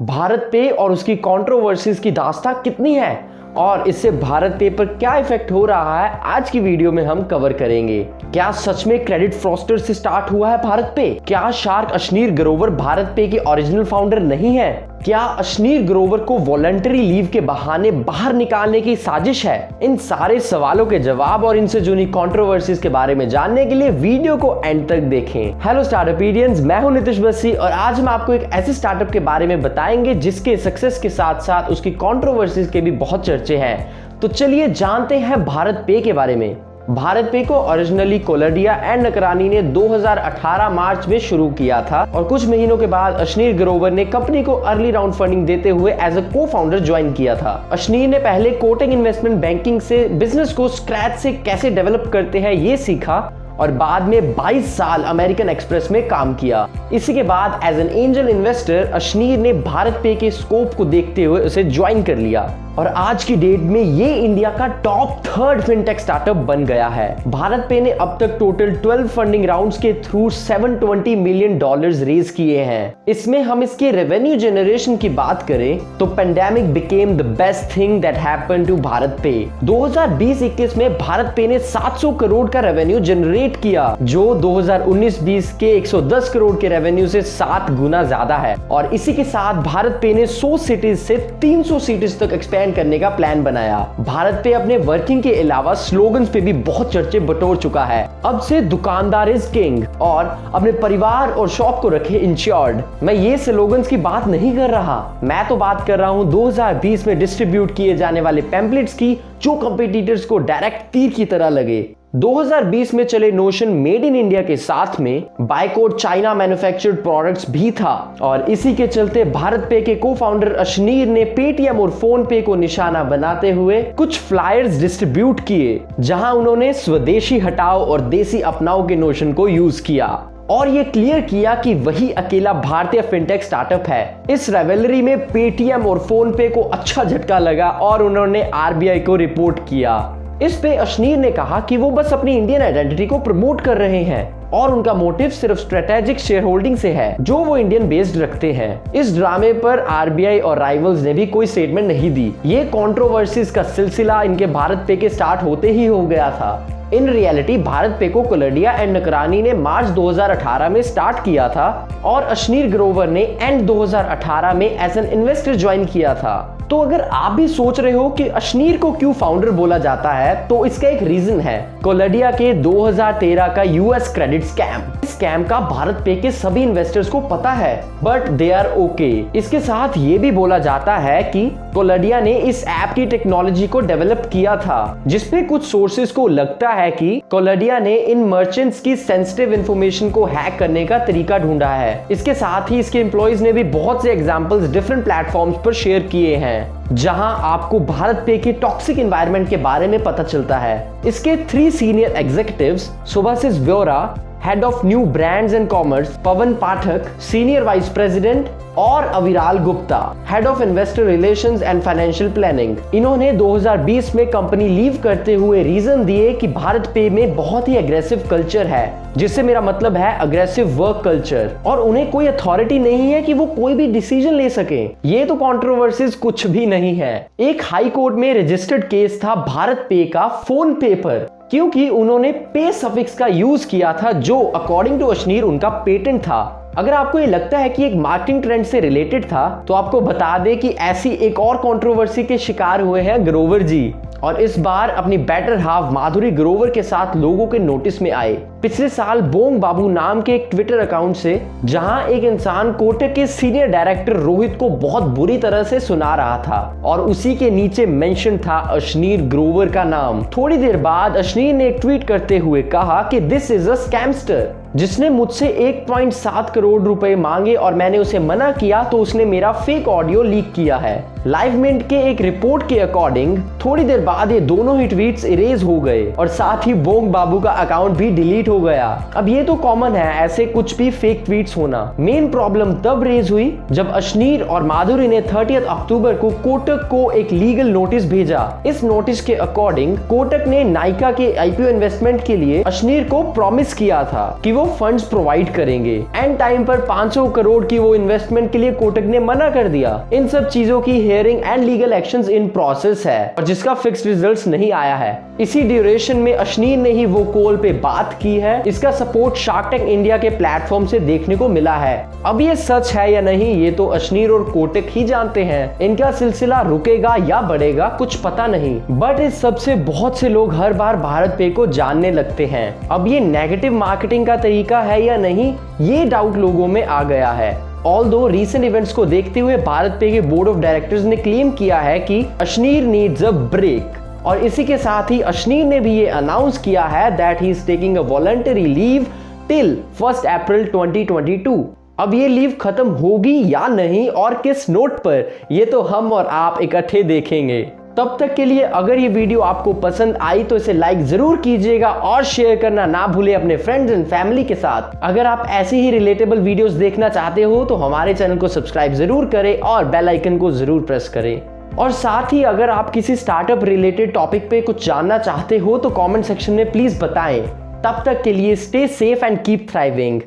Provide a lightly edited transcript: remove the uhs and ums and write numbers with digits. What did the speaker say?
भारत पे और उसकी कंट्रोवर्सीज की दास्तां कितनी है और इससे भारत पे पर क्या इफेक्ट हो रहा है, आज की वीडियो में हम कवर करेंगे। क्या सच में क्रेडिट फ्रॉस्टर से स्टार्ट हुआ है भारत पे? क्या शार्क अशनीर ग्रोवर भारत पे के ओरिजिनल फाउंडर नहीं है? क्या अशनीर ग्रोवर को वॉलंटरी लीव के बहाने बाहर निकालने की साजिश है? इन सारे सवालों के जवाब और इनसे जुड़ी कंट्रोवर्सीज के बारे में जानने के लिए वीडियो को एंड तक देखें। हेलो स्टार्टअपिडियंस, मैं हूं नितिश बस्सी और आज हम आपको एक ऐसे स्टार्टअप के बारे में बताएंगे जिसके सक्सेस के साथ साथ उसकी कंट्रोवर्सीज के भी बहुत चर्चे हैं। तो चलिए जानते हैं भारत पे के बारे में। भारत पे को ओरिजिनली कोलर्डिया एंड नकरानी ने 2018 मार्च में शुरू किया था और कुछ महीनों के बाद अशनीर ग्रोवर ने कंपनी को अर्ली राउंड फंडिंग देते हुए एज अ को-फाउंडर ज्वाइन किया था। अशनीर ने पहले कोटक इन्वेस्टमेंट बैंकिंग से बिजनेस को स्क्रैच से कैसे डेवलप करते हैं ये सीखा और बाद में 22 साल अमेरिकन एक्सप्रेस में काम किया। इसी के बाद as an angel investor Ashneer ने भारत पे के स्कोप को देखते हुए उसे ज्वाइन कर लिया और आज की डेट में ये इंडिया का टॉप 3rd फिनटेक स्टार्टअप बन गया है। भारत पे ने अब तक टोटल 12 फंडिंग राउंड्स के थ्रू $720 मिलियन रेज किए हैं। इसमें हम इसके रेवेन्यू जनरेशन की बात करें तो pandemic became the best thing that happened to Bharat पे। 2020-21 में भारत पे ने 700 करोड़ का रेवेन्यू जनरेट किया, जो 2019-20 के 110 करोड़ के रेवेन्यू से 7 गुना ज्यादा है। और इसी के साथ भारत पे ने 100 सिटीज से 300 सिटीज तक एक्सपेंड करने का प्लान बनाया। भारत पे अपने वर्किंग के अलावा स्लोगन्स पे भी बहुत चर्चे बटोर चुका है। अब से दुकानदार इज किंग और अपने परिवार और शॉप को रखे इंश्योर्ड। मैं ये स्लोगन्स की बात नहीं कर रहा, मैं तो बात कर रहा हूं 2020 में डिस्ट्रीब्यूट किए जाने वाले पैम्पलेट्स की, जो कंपटीटर्स को डायरेक्ट तीर की तरह लगे। 2020 में चले नोशन मेड इन इंडिया के साथ में बायकॉट चाइना मैन्युफैक्चर्ड प्रोडक्ट्स भी था और इसी के चलते भारत पे के को-फाउंडर अशनीर ने पेटीएम और फोन पे को निशाना बनाते हुए कुछ फ्लायर्स डिस्ट्रीब्यूट किए, जहां उन्होंने स्वदेशी हटाओ और देसी अपनाओ के नोशन को यूज किया और ये क्लियर किया कि वही अकेला भारतीय फिनटेक स्टार्टअप है। इस रेवेलरी में पेटीएम और फोन पे को अच्छा झटका लगा और उन्होंने आरबीआई को रिपोर्ट किया। इस पे अशनीर ने कहा कि वो बस अपनी इंडियन आइडेंटिटी को प्रमोट कर रहे हैं और उनका मोटिव सिर्फ स्ट्रेटेजिक शेयर होल्डिंग से है, जो वो इंडियन बेस्ड रखते हैं। इस ड्रामे पर आरबीआई और राइवल्स ने भी कोई स्टेटमेंट नहीं दी। ये कंट्रोवर्सीज का सिलसिला इनके भारत पे के स्टार्ट होते ही हो गया था। इन रियलिटी भारत पे को कोलर्डिया एंड नकरानी ने मार्च 2018 में स्टार्ट किया था और अशनीर ग्रोवर ने एंड 2018 में एज एन इन्वेस्टर ज्वाइन किया था। तो अगर आप भी सोच रहे हो कि अशनीर को क्यों फाउंडर बोला जाता है, तो इसका एक रीजन है कोलर्डिया के 2013 का यूएस क्रेडिट स्कैम। इस स्कैम का भारत पे के सभी इन्वेस्टर्स को पता है, बट दे आर ओके। इसके साथ ये भी बोला जाता है कि कोलर्डिया ने इस ऐप की टेक्नोलॉजी को डेवलप किया था, जिसपे कुछ सोर्सेज को लगता है कि कोलर्डिया ने इन मर्चेंट्स की सेंसिटिव इंफॉर्मेशन को हैक करने का तरीका ढूंढा है। इसके साथ ही इसके एम्प्लॉइज ने भी बहुत से एग्जांपल्स डिफरेंट प्लेटफॉर्म्स पर शेयर किए हैं, जहां आपको भारत पे के टॉक्सिक एनवायरनमेंट के बारे में पता चलता है। इसके 3 सीनियर एग्जीक्यूटिव्स, सुभाषिस ब्योरा head of new brands and commerce, Pawan Pathak senior vice president और Aviral Gupta head of investor relations and financial planning, इन्होंने 2020 में कंपनी लीव करते हुए रीजन दिए कि भारत पे में बहुत ही एग्रेसिव कल्चर है, जिससे मेरा मतलब है अग्रेसिव वर्क कल्चर, और उन्हें कोई अथॉरिटी नहीं है कि वो कोई भी डिसीजन ले सके। ये तो कंट्रोवर्सीज कुछ भी नहीं है। एक हाई कोर्ट में रजिस्टर्ड केस था भारत पे का फोन पे पर, क्योंकि उन्होंने पे सफिक्स का यूज किया था, जो अकॉर्डिंग टू अशनीर उनका पेटेंट था। अगर आपको ये लगता है कि एक मार्केटिंग ट्रेंड से रिलेटेड था, तो आपको बता दें कि ऐसी एक और कंट्रोवर्सी के शिकार हुए हैं ग्रोवर जी, और इस बार अपनी बेटर हाफ माधुरी ग्रोवर के साथ लोगों के नोटिस में आए। पिछले साल बोंग बाबू नाम के एक ट्विटर अकाउंट से, जहां एक इंसान कोटक के सीनियर डायरेक्टर रोहित को बहुत बुरी तरह से सुना रहा था और उसी के नीचे मेंशन था अशनीर ग्रोवर का नाम। थोड़ी देर बाद अशनीर ने एक ट्वीट करते हुए कहा कि दिस इज अ स्कैमस्टर, जिसने मुझसे 1.7 करोड़ रुपए मांगे और मैंने उसे मना किया, तो उसने मेरा फेक ऑडियो लीक किया है। लाइव मिंट के एक रिपोर्ट के अकॉर्डिंग थोड़ी देर बाद ये दोनों ही ट्वीट्स इरेज हो गए और साथ ही बोंग बाबू का अकाउंट भी डिलीट हो गया। अब ये तो कॉमन है ऐसे कुछ भी फेक ट्वीट्स होना। मेन प्रॉब्लम तब रेज हुई जब अशनीर और माधुरी ने 30 अक्टूबर को कोटक को एक लीगल नोटिस भेजा। इस नोटिस के अकॉर्डिंग कोटक ने नाइका के आईपीओ इन्वेस्टमेंट के लिए अशनीर को प्रॉमिस किया था कि वो जो फंड्स प्रोवाइड करेंगे। एंड टाइम पर 500 करोड़ की वो इन्वेस्टमेंट के लिए कोटक ने मना कर दिया। इन सब चीजों की hearing and legal actions in process है और जिसका फिक्स्ड रिजल्ट्स नहीं आया है। इसी ड्यूरेशन में अशनीर ने ही वो कॉल पे बात की है। इसका सपोर्ट शार्क टैंक इंडिया के प्लेटफॉर्म से देखने को मिला है। अब ये सच है या नहीं ये तो अशनीर और कोटक ही जानते हैं। इनका सिलसिला रुकेगा या बढ़ेगा कुछ पता नहीं, बट इस सब से बहुत से लोग हर बार भारत पे को जानने लगते हैं। अब ये नेगेटिव मार्केटिंग का तरीका है या नहीं ये डाउट लोगों में आ गया है। ऑल्दो रीसेंट इवेंट्स को देखते हुए भारत पे के बोर्ड ऑफ डायरेक्टर्स ने क्लेम किया है कि अशनीर नीड्स अ ब्रेक, और इसी के साथ ही अशनीर ने भी ये अनाउंस किया है that he is taking a voluntary leave till 1 अप्रैल 2022। अब ये लीव खत्म होगी या नहीं और किस नोट पर, ये तो हम और आप इकट्ठे देखेंगे। तब तक के लिए अगर ये वीडियो आपको पसंद आई तो इसे लाइक जरूर कीजिएगा और शेयर करना ना भूलें अपने फ्रेंड्स एंड फैमिली के साथ। अगर आप ऐसी ही रिलेटेबल वीडियोस देखना चाहते हो तो हमारे चैनल को सब्सक्राइब जरूर करें और बेल आइकन को जरूर प्रेस करें। और साथ ही अगर आप किसी स्टार्टअप रिलेटेड टॉपिक पे कुछ जानना चाहते हो तो कमेंट सेक्शन में प्लीज बताएं। तब तक के लिए stay safe and keep thriving.